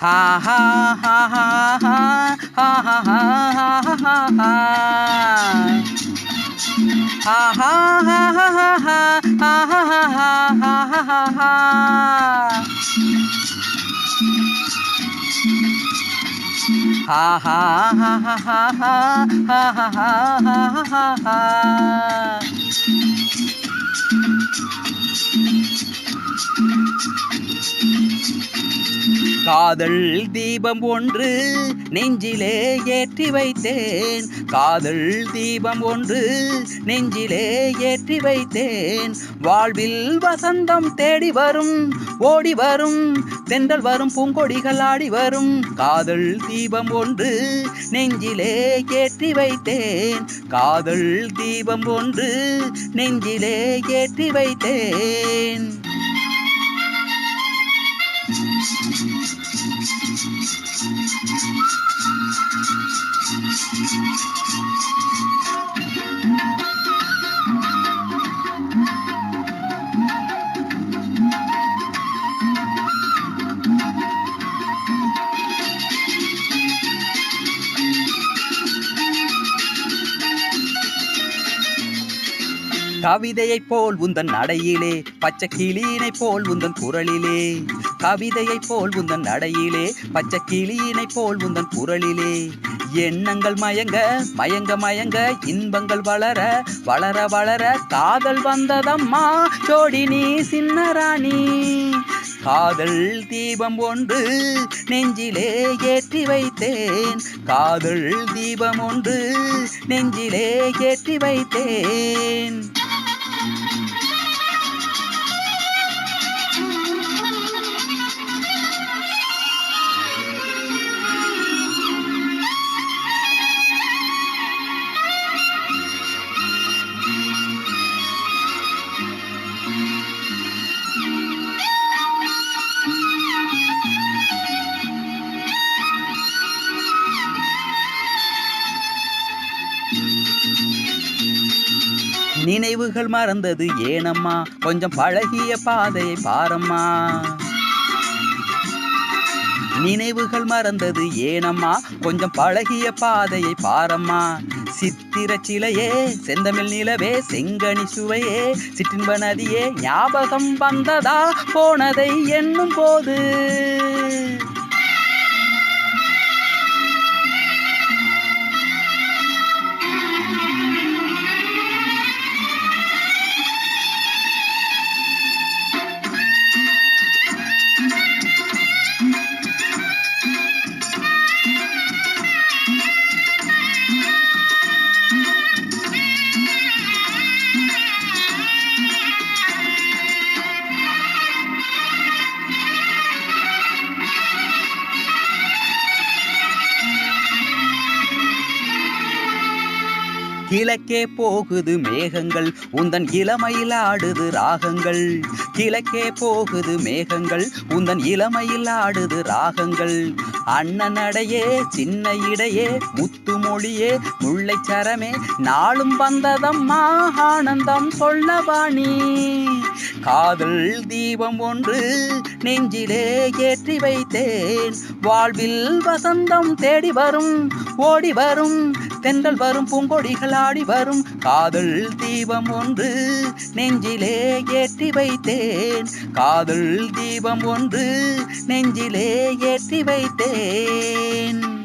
Ha ha ha ha ha ha ha ha ha ha ha. Ha ha ha ha ha ha ha ha ha ha ha ha. Ha ha ha ha ha ha ha ha ha ha ha. காதல் தீபம் ஒன்று நெஞ்சிலே ஏற்றி வைத்தேன். காதல் தீபம் ஒன்று நெஞ்சிலே ஏற்றி வைத்தேன். வாழ்வில் வசந்தம் தேடி வரும், ஓடி வரும், தென்றல் வரும், பூங்கொடிகள் ஆடி வரும். காதல் தீபம் ஒன்று நெஞ்சிலே ஏற்றி வைத்தேன். காதல் தீபம் ஒன்று நெஞ்சிலே ஏற்றி வைத்தேன். கவிதையைப் போல் உந்தன் நடையிலே, பச்சை கிளியினைப் போல் உந்தன் குரலிலே. கவிதையைப் போல் உந்தன் நடையிலே, பச்சை கிளியினைப் போல் உந்தன் குரலிலே. எண்ணங்கள் மயங்க மயங்க மயங்க, இன்பங்கள் வளர வளர வளர, காதல் வந்ததம்மா ஜோடி நீ சின்ன ராணி. காதல் தீபம் ஒன்று நெஞ்சிலே ஏற்றி வைத்தேன். காதல் தீபம் ஒன்று நெஞ்சிலே ஏற்றி வைத்தேன். நினைவுகள் மறந்தது ஏனம்மா, கொஞ்சம் பழகிய பாதையை பாரம்மா. நினைவுகள் மறந்தது ஏனம்மா, கொஞ்சம் பழகிய பாதையை பாரம்மா. சித்திர சிலையே, செந்தமிழ் நிலவே, செங்கனி சுவையே, சிற்றின்ப நதியே, ஞாபகம் வந்ததா போனதை எண்ணும் போது. கிழக்கே போகுது மேகங்கள், உந்தன் இளமையில் ஆடுது ராகங்கள். கிழக்கே போகுது மேகங்கள், உந்தன் இளமையில் ஆடுது ராகங்கள். அண்ணனடையே சின்ன இடையே, முத்து மொழியே, முல்லைச்சரமே, நாளும் வந்ததம்மா ஆனந்தம் சொல்லவாணி. காதல் தீபம் ஒன்று நெஞ்சிலே ஏற்றி வைத்தேன். வாழ்வில் வசந்தம் தேடி வரும், ஓடி வரும், தென்றல் வரும், பூங்கொடிகள் ஆடி வரும். காதல் தீபம் ஒன்று நெஞ்சிலே ஏற்றி வைத்தேன். காதல் தீபம் ஒன்று நெஞ்சிலே ஏற்றி வைத்தேன்.